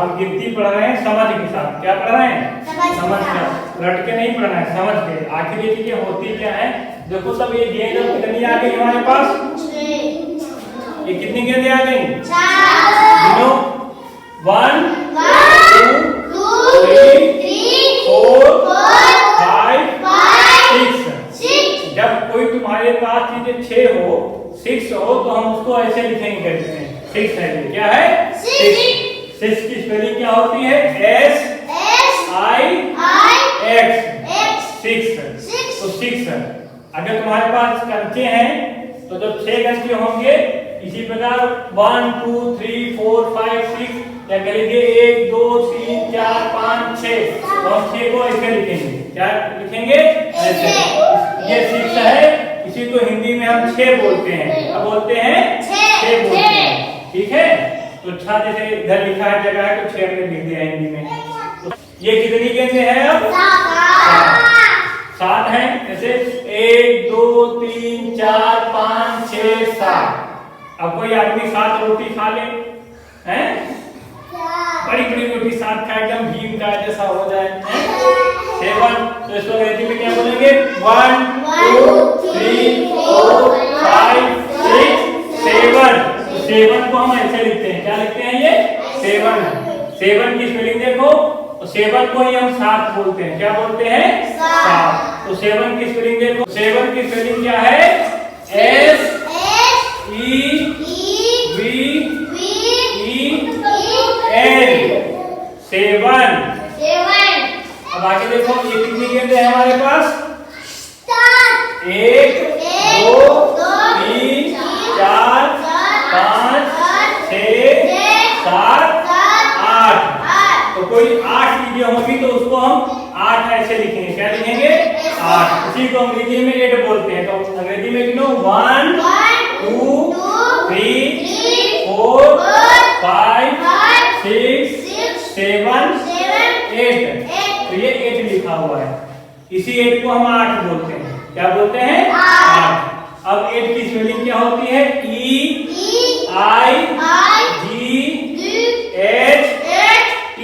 हम गिनती पढ़ रहे हैं समझ के साथ। क्या पढ़ रहे हैं? समझ के, रट के नहीं पढ़ना है, समझ के। आखिर ये चीजें होती क्या है? देखो सब ये गेंद कितनी आ गई हमारे पास? ये कितनी गेंदें आ गई? 4। 1 2 3 4 5 6। जब कोई तुम्हारे पास चीजें 6 हो, 6 हो, तो हम उसको ऐसे लिखेंगे, कहते हैं 6 है। ये क्या है? 6 की स्पेलिंग क्या होती है? S I X 6। तो 6 है। अगर तुम्हारे पास कंचे हैं तो जब 6 कंचे होंगे, इसी प्रकार 1 2 3 4 5 6, क्या करेंगे? 1 2 3 4 5 6, और 6 को ऐसे लिखेंगे। क्या लिखेंगे? ऐसे। ये 6 है, इसी को हिंदी में हम 6 बोलते हैं। अब बोलते हैं 6 बोलते हैं। ठीक है? तो 6 जैसे इधर लिखा है जगह है, तो 6 हमने लिख दिया हिंदी में। तो ये कितनी गेंदें हैं? अब 7 है। जैसे 1 2 3 4 5 6 7। अब कोई आदमी 7 रोटी खा ले, हैं? बड़ी बड़ी रोटी 7 खाए, एकदम भीम का जैसा हो जाए, 7। तो इसको अंग्रेजी में क्या बोलेंगे? 1 2 3 4 5 6 7। 7 को हम ऐसे लिखते हैं। क्या लिखते हैं? ये 7 की स्पेलिंग देखो। तो 7 को ही हम 7 बोलते हैं। क्या बोलते हैं? 7। तो 7 की स्पेलिंग देखो। 7 की स्पेलिंग क्या है? S E V E N 7। अब आगे देखो, ये कितनी गेंदें हैं हमारे पास? 1 2 3 4 5 6 7 8। तो कोई 8 चीजें होगी तो उसको हम 8 ऐसे लिखेंगे। क्या लिखेंगे? 8। इसी को अंग्रेजी में 8 बोलते हैं। तो अंग्रेजी में गिनो 1 2 3 4 5 6 7 8। तो ये 8 लिखा हुआ है। इसी 8 को हम 8 बोलते हैं। क्या बोलते हैं? 8। अब 8 की स्पेलिंग क्या होती है? E I G H T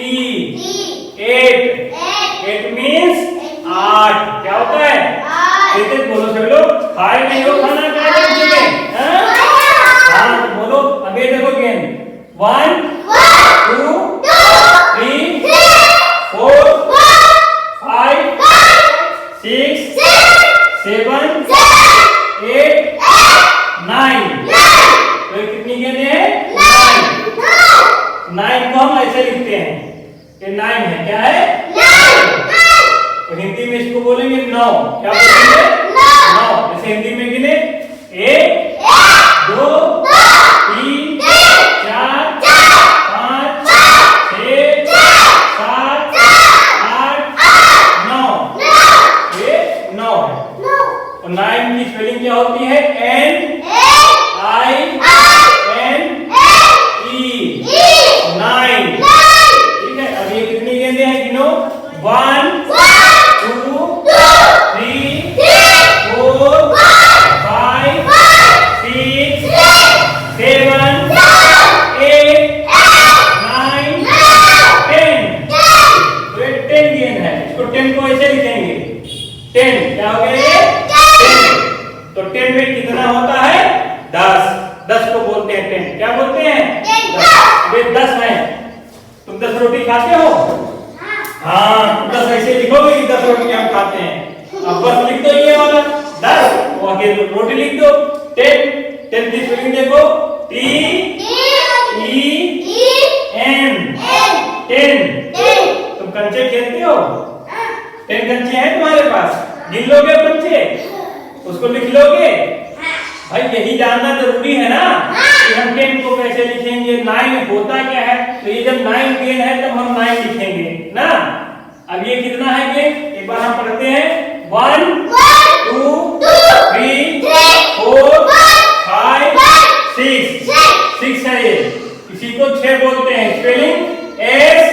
8 means 8। क्या होता है? 8 बोलो सब लोग। खाए नहीं हो खाना? क्या करेंगे? हाँ तो बोलो। अब ये देखो गेंद 1 2 3 4 5 6 7 8 9। तो कितनी गेंदें हैं? 9 को हम ऐसे लिखते हैं। ये 9 है। क्या है? तो हिंदी में इसको बोलेंगे 9। क्या बोलेंगे? 9। जैसे हिंदी में गिने 1 2 3 4 5 6 7 8 9। ये 9 है। और 9 की स्पेलिंग क्या होती है? N I N E 9। ठीक है? अब ये कितनी गेंदें हैं? गिनो 1 2 3 4 5 6 7 8 9 10। तो ये 10 गेंद है। इसको 10 को ऐसे लिखेंगे 10। क्या हो गया ये? 10। तो 10 में कितना होता है? 10। 10 को बोलते हैं 10। क्या बोलते हैं? 10। ये 10 है। तुम 10 रोटी खाते हो? हाँ, 10 ऐसे लिखोगे कि 10 रोटी हम खाते हैं। अब बस लिख दो ये वाला 10, और आगे रोटी लिख दो 10। 10 की स्पेलिंग देखो T E N 10। तुम कंचे खेलते हो? 10 कंचे हैं तुम्हारे पास? गिन लोगे कंचे? उसको लिख लोगे? भाई यही जानना जरूरी है ना कि हम 10 को कैसे लिखेंगे, 9 होता क्या है। तो ये जब 9 गेंद है तब हम 9 लिखेंगे ना। अब ये कितना है गेंद? एक बार हम पढ़ते हैं 1 2 3 4 5 6 है ये। इसी को 6 बोलते हैं। Spelling S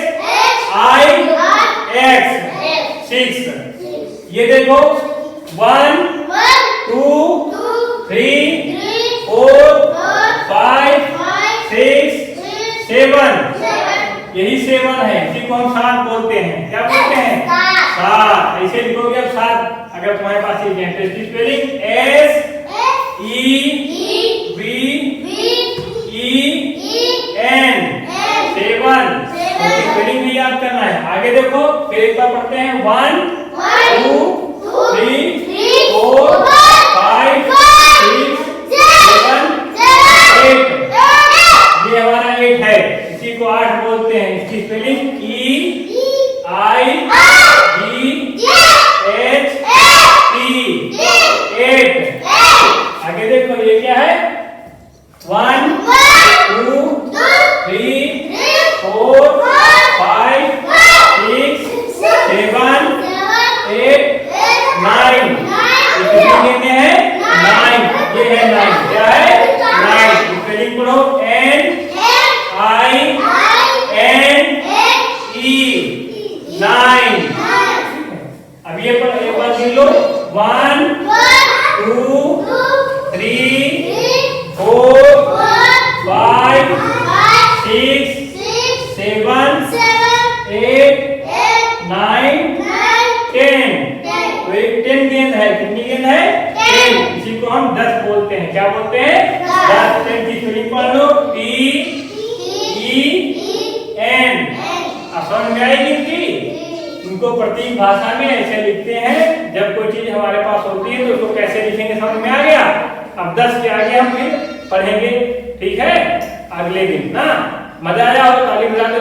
I X 6। ये देखो 1 2 3 4 5 6 7। यही यही 7 है, इसी को हम 7 बोलते हैं। क्या बोलते हैं? 7। ऐसे लिखोगे अब 7। अगर तुम्हारे पास ये है तो इसकी spelling S E V E N 7। इसकी स्पेलिंग भी याद करना है। आगे देखो, फिर एक बार पढ़ते हैं 1 2 3 4 5 6 7 8। ये हमारा 8 है, इसी को 8 बोलते हैं। इसकी spelling E I G H T 8। आगे देखो, ये क्या है? 1 2 3 4 5 6 7 8 9। कितने गेंदे हैं? 9। ये है 9। क्या है? 9। स्पेलिंग पढ़ो, N I N E 9। अब ये पर एक बार सुन लो, 1 2 3 4 5 6 7 8 9 10। तो एक 10 गेंद है। कितनी गेंद है? 10। इसी को हम 10 बोलते हैं। क्या बोलते हैं? 10। 10 की स्पेलिंग पढ़ लो, T E N। समझ में आई गिनती? इनको प्रतीक भाषा में ऐसे लिखते हैं। जब कोई चीज हमारे पास होती है तो उसको कैसे लिखेंगे समझ में आ गया। अब 10 के आगे हम फिर पढ़ेंगे, ठीक है, अगले दिन ना। मजा आया हो, ताली बजा दो।